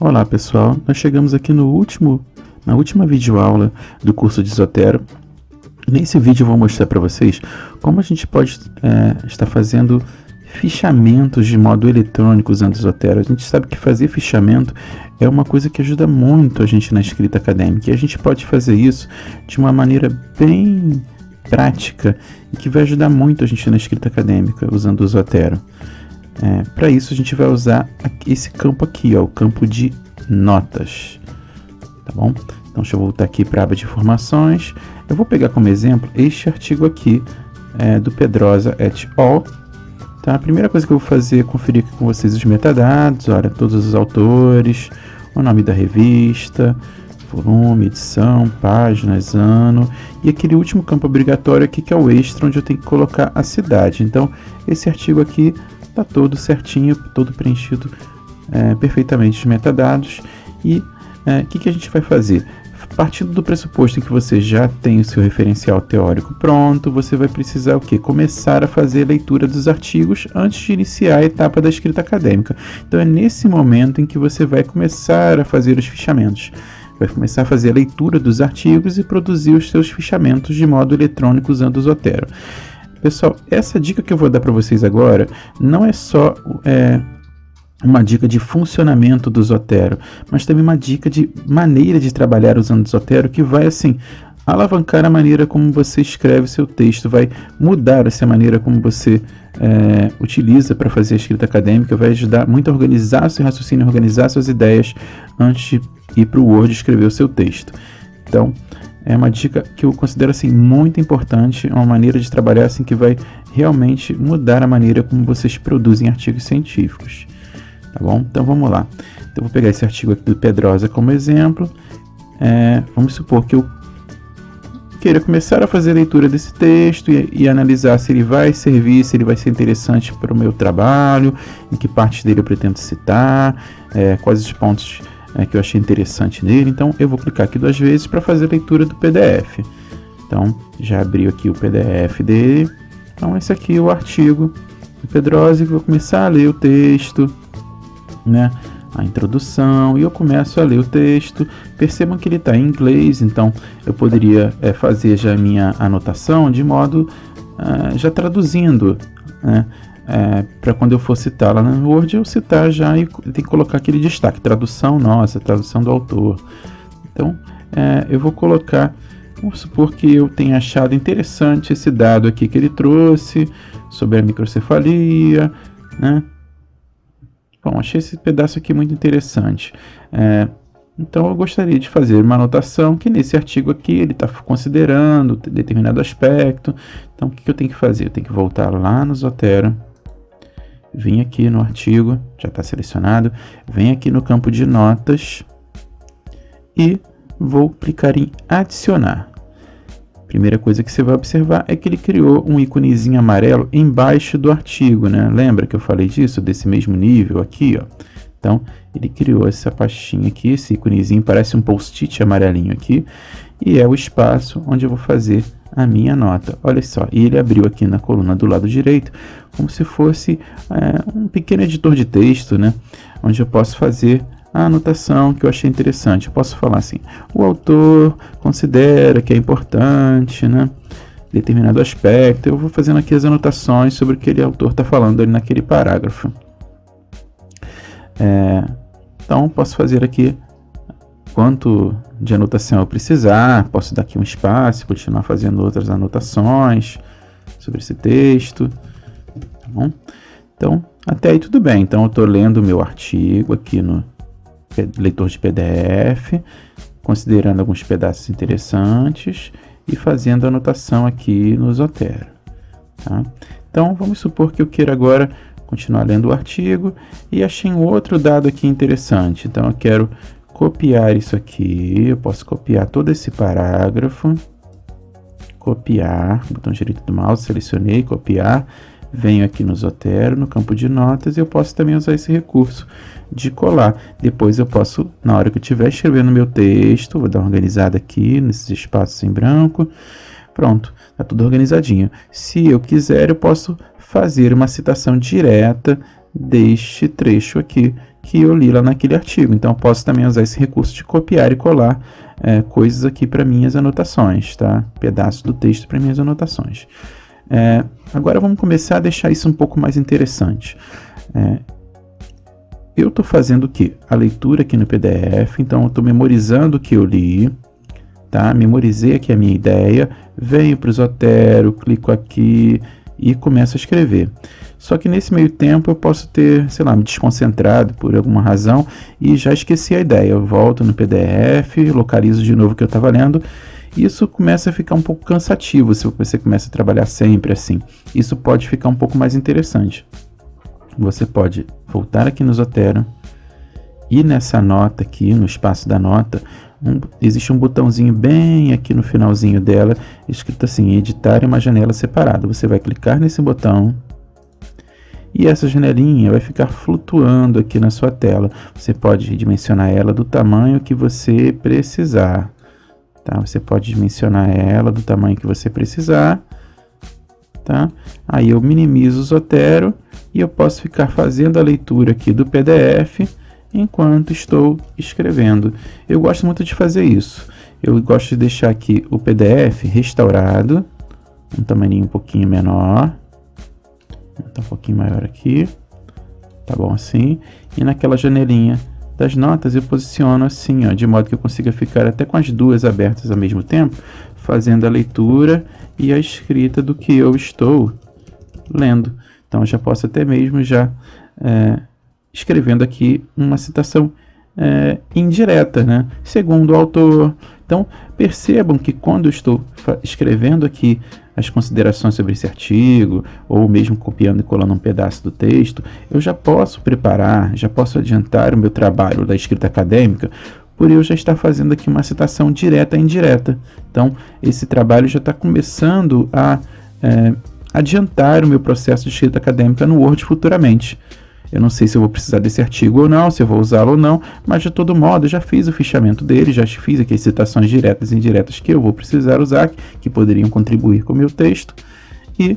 Olá pessoal, nós chegamos aqui na última videoaula do curso de Zotero. Nesse vídeo eu vou mostrar para vocês como a gente pode estar fazendo fichamentos de modo eletrônico usando Zotero. A gente sabe que fazer fichamento é uma coisa que ajuda muito a gente na escrita acadêmica, e a gente pode fazer isso de uma maneira bem prática e que vai ajudar muito a gente na escrita acadêmica usando o Zotero. Para isso a gente vai usar esse campo aqui, ó, o campo de notas, tá bom? Então deixa eu voltar aqui para a aba de informações. Eu vou pegar como exemplo este artigo aqui do Pedrosa et al. Tá? A primeira coisa que eu vou fazer é conferir aqui com vocês os metadados, olha, todos os autores, o nome da revista, volume, edição, páginas, ano, e aquele último campo obrigatório aqui que é o extra, onde eu tenho que colocar a cidade. Então esse artigo aqui está todo certinho, todo preenchido perfeitamente os metadados. E o que a gente vai fazer? Partindo do pressuposto que você já tem o seu referencial teórico pronto, você vai precisar o quê? Começar a fazer a leitura dos artigos antes de iniciar a etapa da escrita acadêmica. Então é nesse momento em que você vai começar a fazer os fichamentos. Vai começar a fazer a leitura dos artigos e produzir os seus fichamentos de modo eletrônico usando o Zotero. Pessoal, essa dica que eu vou dar para vocês agora não é só uma dica de funcionamento do Zotero, mas também uma dica de maneira de trabalhar usando o Zotero, que vai assim alavancar a maneira como você escreve seu texto, vai mudar essa maneira como você utiliza para fazer a escrita acadêmica, vai ajudar muito a organizar seu raciocínio, organizar suas ideias antes de ir para o Word escrever o seu texto. Então, é uma dica que eu considero assim muito importante, uma maneira de trabalhar assim que vai realmente mudar a maneira como vocês produzem artigos científicos. Tá bom? Então vamos lá. Então, eu vou pegar esse artigo aqui do Pedrosa como exemplo. Vamos supor que eu queira começar a fazer a leitura desse texto e analisar se ele vai servir, se ele vai ser interessante para o meu trabalho, em que parte dele eu pretendo citar, quais os pontos que eu achei interessante nele. Então eu vou clicar aqui 2 vezes para fazer a leitura do PDF. Então já abriu aqui o PDF dele. Então esse aqui é o artigo do Pedrosa, que eu vou começar a ler o texto, né, a introdução, e eu começo a ler o texto. Percebam que ele está em inglês, então eu poderia fazer já a minha anotação de modo já traduzindo, né, para quando eu for citar lá no Word, eu citar já e tem que colocar aquele destaque, tradução nossa, tradução do autor. Então eu vou colocar, vamos supor que eu tenha achado interessante esse dado aqui que ele trouxe sobre a microcefalia, né? Bom, achei esse pedaço aqui muito interessante. Então eu gostaria de fazer uma anotação que nesse artigo aqui ele está considerando determinado aspecto. Então o que eu tenho que fazer? Eu tenho que voltar lá no Zotero, vim aqui no artigo, já está selecionado, vem aqui no campo de notas e vou clicar em adicionar. Primeira coisa que você vai observar é que ele criou um íconezinho amarelo embaixo do artigo, né? Lembra que eu falei disso, desse mesmo nível aqui, ó? Então, ele criou essa pastinha aqui, esse íconezinho, parece um post-it amarelinho aqui, e é o espaço onde eu vou fazer a minha nota. Olha só, e ele abriu aqui na coluna do lado direito, como se fosse um pequeno editor de texto, né? Onde eu posso fazer a anotação que eu achei interessante. Eu posso falar assim: o autor considera que é importante, né, determinado aspecto. Eu vou fazendo aqui as anotações sobre o que aquele autor está falando ali naquele parágrafo. Então posso fazer aqui quanto de anotação eu precisar, posso dar aqui um espaço, continuar fazendo outras anotações sobre esse texto, tá bom? Então até aí tudo bem. Então eu estou lendo o meu artigo aqui no leitor de PDF, considerando alguns pedaços interessantes e fazendo anotação aqui no Zotero, tá? Então vamos supor que eu queira agora continuar lendo o artigo e achei um outro dado aqui interessante. Então eu quero copiar isso aqui. Eu posso copiar todo esse parágrafo, copiar, botão direito do mouse, selecionei, copiar, venho aqui no Zotero, no campo de notas, e eu posso também usar esse recurso de colar. Depois eu posso, na hora que eu estiver escrevendo meu texto, vou dar uma organizada aqui nesses espaços em branco. Pronto, está tudo organizadinho. Se eu quiser, eu posso fazer uma citação direta deste trecho aqui que eu li lá naquele artigo. Então eu posso também usar esse recurso de copiar e colar coisas aqui para minhas anotações, tá? Pedaço do texto para minhas anotações. Agora vamos começar a deixar isso um pouco mais interessante. Eu estou fazendo o quê? A leitura aqui no PDF, então eu estou memorizando o que eu li, tá? Memorizei aqui a minha ideia, venho para o Zotero, clico aqui e começo a escrever. Só que nesse meio tempo eu posso ter, sei lá, me desconcentrado por alguma razão e já esqueci a ideia. Eu volto no PDF, localizo de novo o que eu estava lendo. Isso começa a ficar um pouco cansativo se você começa a trabalhar sempre assim. Isso pode ficar um pouco mais interessante. Você pode voltar aqui no Zotero e nessa nota aqui, no espaço da nota, existe um botãozinho bem aqui no finalzinho dela, escrito assim, editar em uma janela separada. Você vai clicar nesse botão e essa janelinha vai ficar flutuando aqui na sua tela. Você pode dimensionar ela do tamanho que você precisar. Tá? Você pode dimensionar ela do tamanho que você precisar. Tá? Aí eu minimizo o Zotero e eu posso ficar fazendo a leitura aqui do PDF enquanto estou escrevendo. Eu gosto muito de fazer isso. Eu gosto de deixar aqui o PDF restaurado, um tamanho um pouquinho menor, um pouquinho maior aqui, tá bom assim, e naquela janelinha das notas eu posiciono assim, ó, de modo que eu consiga ficar até com as duas abertas ao mesmo tempo, fazendo a leitura e a escrita do que eu estou lendo. Então eu já posso até mesmo já escrevendo aqui uma citação indireta, né? Segundo o autor. Então percebam que quando eu estou escrevendo aqui as considerações sobre esse artigo, ou mesmo copiando e colando um pedaço do texto, eu já posso preparar, já posso adiantar o meu trabalho da escrita acadêmica, por eu já estar fazendo aqui uma citação direta e indireta. Então esse trabalho já está começando a adiantar o meu processo de escrita acadêmica no Word futuramente. Eu não sei se eu vou precisar desse artigo ou não, se eu vou usá-lo ou não, mas de todo modo eu já fiz o fichamento dele, já fiz aqui as citações diretas e indiretas que eu vou precisar usar, que poderiam contribuir com o meu texto, e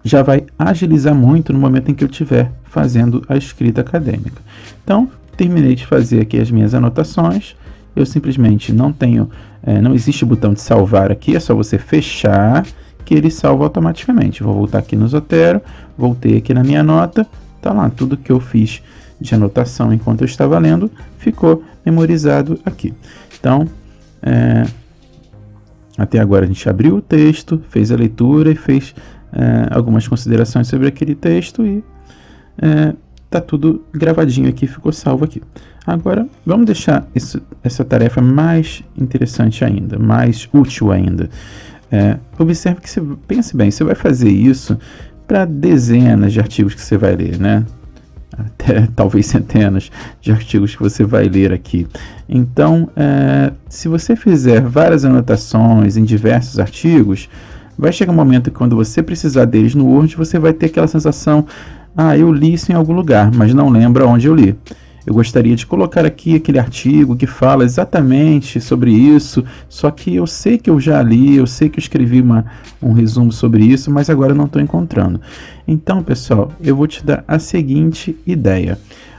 já vai agilizar muito no momento em que eu estiver fazendo a escrita acadêmica. Então, terminei de fazer aqui as minhas anotações, eu simplesmente não existe botão de salvar aqui, é só você fechar que ele salva automaticamente. Vou voltar aqui no Zotero, voltei aqui na minha nota, tá lá, tudo que eu fiz de anotação enquanto eu estava lendo, ficou memorizado aqui. Então, até agora a gente abriu o texto, fez a leitura e fez algumas considerações sobre aquele texto e tá tudo gravadinho aqui, ficou salvo aqui. Agora, vamos deixar essa tarefa mais interessante ainda, mais útil ainda. Observe que pense bem, você vai fazer isso para dezenas de artigos que você vai ler, né? Até talvez centenas de artigos que você vai ler aqui. Então, se você fizer várias anotações em diversos artigos, vai chegar um momento que quando você precisar deles no Word, você vai ter aquela sensação, eu li isso em algum lugar, mas não lembro onde eu li. Eu gostaria de colocar aqui aquele artigo que fala exatamente sobre isso, só que eu sei que eu já li, eu sei que eu escrevi um resumo sobre isso, mas agora eu não estou encontrando. Então, pessoal, eu vou te dar a seguinte ideia.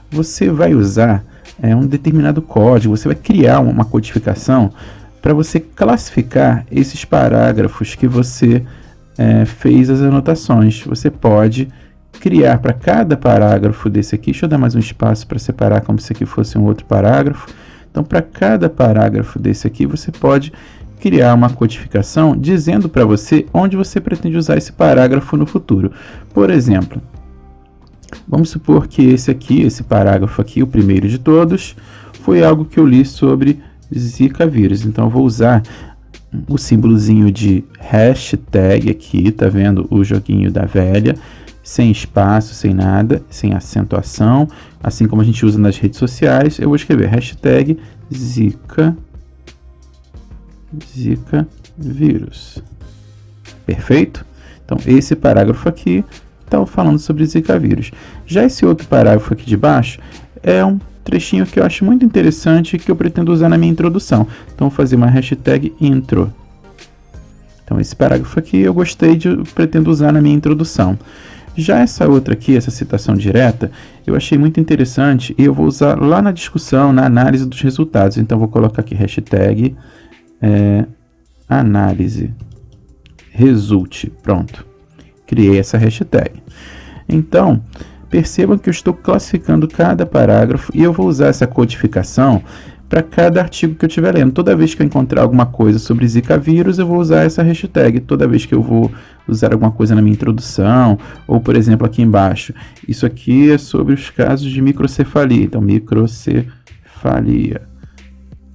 Você vai usar um determinado código, você vai criar uma codificação para você classificar esses parágrafos que você fez as anotações. Você pode criar para cada parágrafo desse aqui, deixa eu dar mais um espaço para separar como se aqui fosse um outro parágrafo. Então, para cada parágrafo desse aqui, você pode criar uma codificação dizendo para você onde você pretende usar esse parágrafo no futuro. Por exemplo, vamos supor que esse parágrafo aqui, o primeiro de todos, foi algo que eu li sobre Zika vírus. Então, eu vou usar o símbolozinho de hashtag aqui, tá vendo? O joguinho da velha, sem espaço, sem nada, sem acentuação, assim como a gente usa nas redes sociais. Eu vou escrever hashtag Zika vírus. Perfeito? Então, esse parágrafo aqui está falando sobre Zika vírus. Já esse outro parágrafo aqui de baixo é um trechinho que eu acho muito interessante e que eu pretendo usar na minha introdução. Então, vou fazer uma hashtag intro. Então, esse parágrafo aqui eu pretendo usar na minha introdução. Já essa outra aqui, essa citação direta, eu achei muito interessante e eu vou usar lá na discussão, na análise dos resultados. Então, vou colocar aqui hashtag análise resulte. Pronto. Criei essa hashtag. Então, percebam que eu estou classificando cada parágrafo e eu vou usar essa codificação para cada artigo que eu estiver lendo. Toda vez que eu encontrar alguma coisa sobre Zika vírus, eu vou usar essa hashtag. Toda vez que eu vou usar alguma coisa na minha introdução, ou por exemplo aqui embaixo, isso aqui é sobre os casos de microcefalia. Então, microcefalia.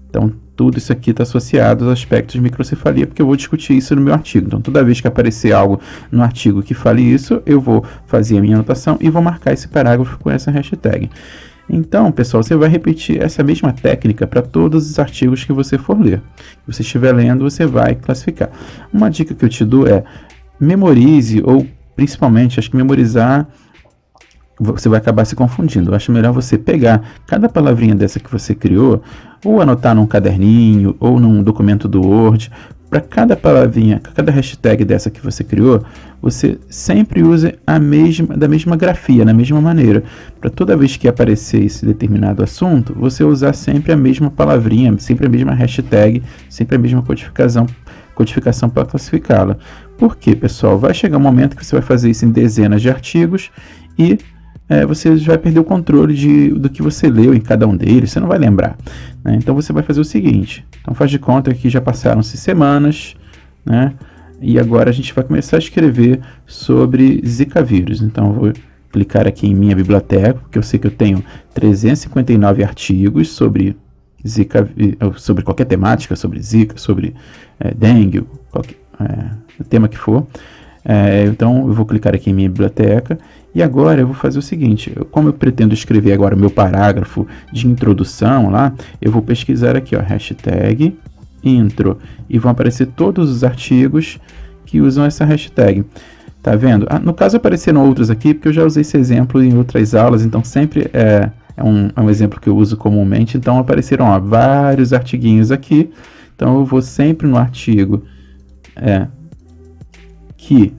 Então, tudo isso aqui está associado aos aspectos de microcefalia, porque eu vou discutir isso no meu artigo. Então, toda vez que aparecer algo no artigo que fale isso, eu vou fazer a minha anotação e vou marcar esse parágrafo com essa hashtag. Então, pessoal, você vai repetir essa mesma técnica para todos os artigos que você for ler. Se você estiver lendo, você vai classificar. Uma dica que eu te dou é memorize, ou principalmente, acho que memorizar, você vai acabar se confundindo. Eu acho melhor você pegar cada palavrinha dessa que você criou, ou anotar num caderninho, ou num documento do Word. Para cada palavrinha, cada hashtag dessa que você criou, você sempre use da mesma grafia, na mesma maneira. Para toda vez que aparecer esse determinado assunto, você usar sempre a mesma palavrinha, sempre a mesma hashtag, sempre a mesma codificação para classificá-la. Por quê, pessoal? Vai chegar um momento que você vai fazer isso em dezenas de artigos e você vai perder o controle do que você leu em cada um deles, você não vai lembrar, né? Então você vai fazer o seguinte, então faz de conta que já passaram-se semanas, né? E agora a gente vai começar a escrever sobre Zika vírus. Então eu vou clicar aqui em minha biblioteca, porque eu sei que eu tenho 359 artigos sobre Zika, sobre qualquer temática, sobre Zika, sobre dengue, o tema que for. Então eu vou clicar aqui em minha biblioteca e agora eu vou fazer o seguinte, como eu pretendo escrever agora o meu parágrafo de introdução lá, eu vou pesquisar aqui, ó, hashtag intro, e vão aparecer todos os artigos que usam essa hashtag. Tá vendo? No caso apareceram outros aqui, porque eu já usei esse exemplo em outras aulas, então sempre é um exemplo que eu uso comumente, então apareceram vários artiguinhos aqui, então eu vou sempre no artigo que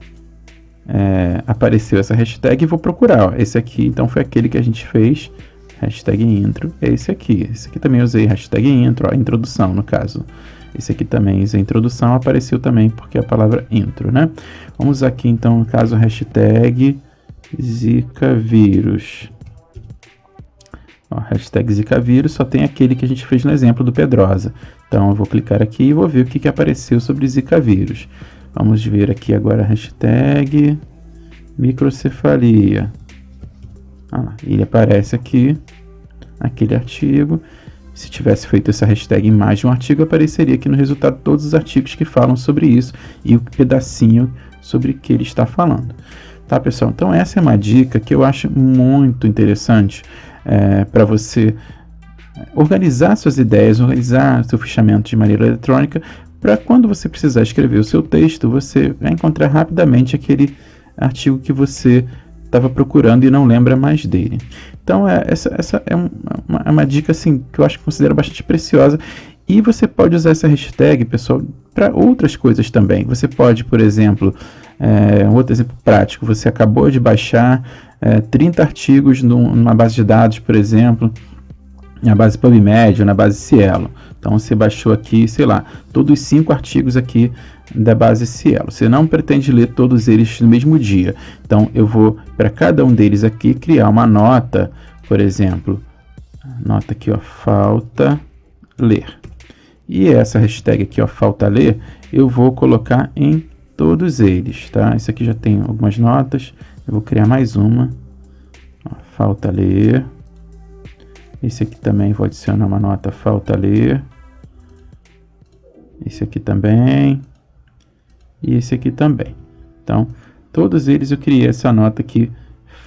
apareceu essa hashtag e vou procurar. Esse aqui então foi aquele que a gente fez, hashtag intro, é esse aqui também eu usei hashtag intro, introdução no caso. Esse aqui também usei introdução, apareceu também porque é a palavra intro, né? Vamos usar aqui então no caso hashtag Zika vírus. Hashtag Zika vírus só tem aquele que a gente fez no exemplo do Pedrosa. Então eu vou clicar aqui e vou ver o que apareceu sobre Zika vírus. Vamos ver aqui agora a hashtag microcefalia. Ele aparece aqui, aquele artigo. Se tivesse feito essa hashtag em mais de um artigo, apareceria aqui no resultado todos os artigos que falam sobre isso e o pedacinho sobre que ele está falando. Tá, pessoal? Então essa é uma dica que eu acho muito interessante para você organizar suas ideias, organizar seu fichamento de maneira eletrônica, para quando você precisar escrever o seu texto, você vai encontrar rapidamente aquele artigo que você estava procurando e não lembra mais dele. Então, essa é uma dica assim, que eu acho que considero bastante preciosa. E você pode usar essa hashtag, pessoal, para outras coisas também. Você pode, por exemplo, um outro exemplo prático, você acabou de baixar 30 artigos numa base de dados, por exemplo, na base PubMed ou na base Cielo. Então você baixou aqui, sei lá, todos os 5 artigos aqui da base Cielo. Você não pretende ler todos eles no mesmo dia. Então eu vou, para cada um deles aqui, criar uma nota, por exemplo, nota aqui, ó, falta ler. E essa hashtag aqui, ó, falta ler, eu vou colocar em todos eles, tá? Esse aqui já tem algumas notas, eu vou criar mais uma, ó, falta ler. Esse aqui também vou adicionar uma nota falta ler. Esse aqui também. E esse aqui também. Então, todos eles eu criei essa nota aqui,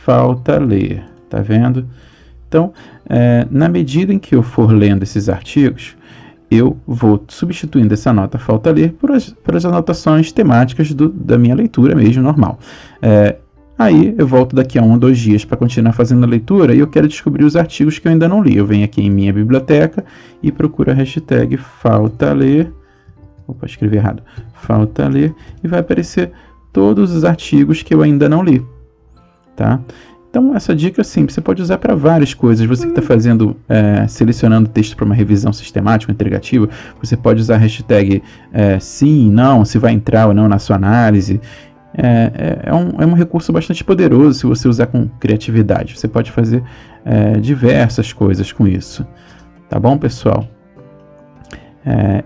falta ler. Tá vendo? Então, na medida em que eu for lendo esses artigos, eu vou substituindo essa nota falta ler por as anotações temáticas da minha leitura mesmo, normal. Aí eu volto daqui a 1 ou 2 dias para continuar fazendo a leitura e eu quero descobrir os artigos que eu ainda não li. Eu venho aqui em minha biblioteca e procuro a hashtag falta ler. Opa, escrevi errado. Falta ler. E vai aparecer todos os artigos que eu ainda não li. tá? Então, essa dica, sim, você pode usar para várias coisas. Você que está fazendo, selecionando texto para uma revisão sistemática, integrativa, você pode usar a hashtag sim, não, se vai entrar ou não na sua análise. É um recurso bastante poderoso se você usar com criatividade. Você pode fazer diversas coisas com isso. Tá bom, pessoal?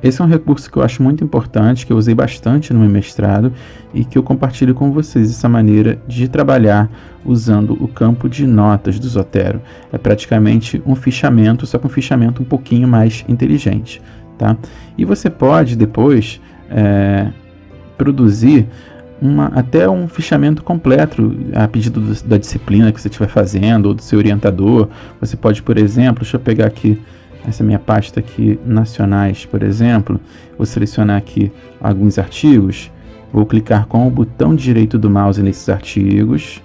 Esse é um recurso que eu acho muito importante, que eu usei bastante no meu mestrado e que eu compartilho com vocês, essa maneira de trabalhar usando o campo de notas do Zotero. É praticamente um fichamento, só que um fichamento um pouquinho mais inteligente, tá? E você pode depois produzir até um fichamento completo a pedido da disciplina que você estiver fazendo ou do seu orientador. Você pode, por exemplo, deixa eu pegar aqui essa minha pasta aqui, nacionais, por exemplo, vou selecionar aqui alguns artigos, vou clicar com o botão direito do mouse nesses artigos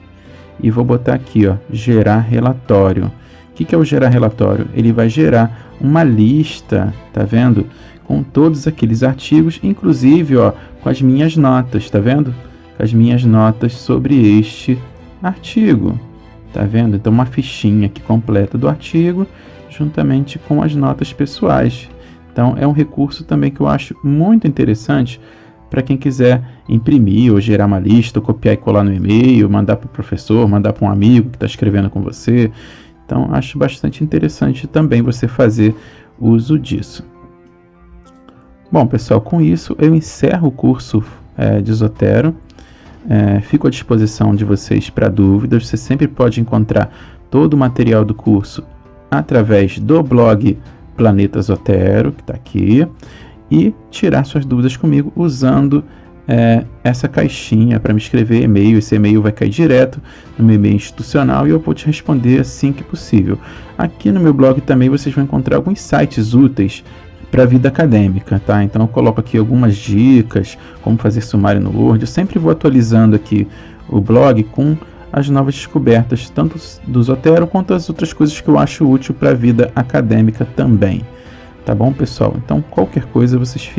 e vou botar aqui, ó, gerar relatório. O que é o gerar relatório? Ele vai gerar uma lista, tá vendo? Com todos aqueles artigos, inclusive, ó, com as minhas notas, tá vendo? Com as minhas notas sobre este artigo, tá vendo? Então, uma fichinha aqui completa do artigo, juntamente com as notas pessoais. Então, é um recurso também que eu acho muito interessante para quem quiser imprimir ou gerar uma lista, ou copiar e colar no e-mail, mandar para o professor, mandar para um amigo que está escrevendo com você. Então, acho bastante interessante também você fazer uso disso. Bom, pessoal, com isso eu encerro o curso de Zotero. Fico à disposição de vocês para dúvidas. Você sempre pode encontrar todo o material do curso através do blog Planeta Zotero, que está aqui, e tirar suas dúvidas comigo usando essa caixinha para me escrever e-mail. Esse e-mail vai cair direto no meu e-mail institucional e eu vou te responder assim que possível. Aqui no meu blog também vocês vão encontrar alguns sites úteis para a vida acadêmica, tá? Então eu coloco aqui algumas dicas, como fazer sumário no Word. Eu sempre vou atualizando aqui o blog com as novas descobertas, tanto do Zotero quanto as outras coisas que eu acho útil para a vida acadêmica também. Tá bom, pessoal? Então, qualquer coisa, vocês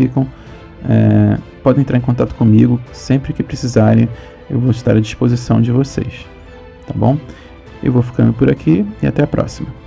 podem entrar em contato comigo sempre que precisarem. Eu vou estar à disposição de vocês. Tá bom? Eu vou ficando por aqui e até a próxima.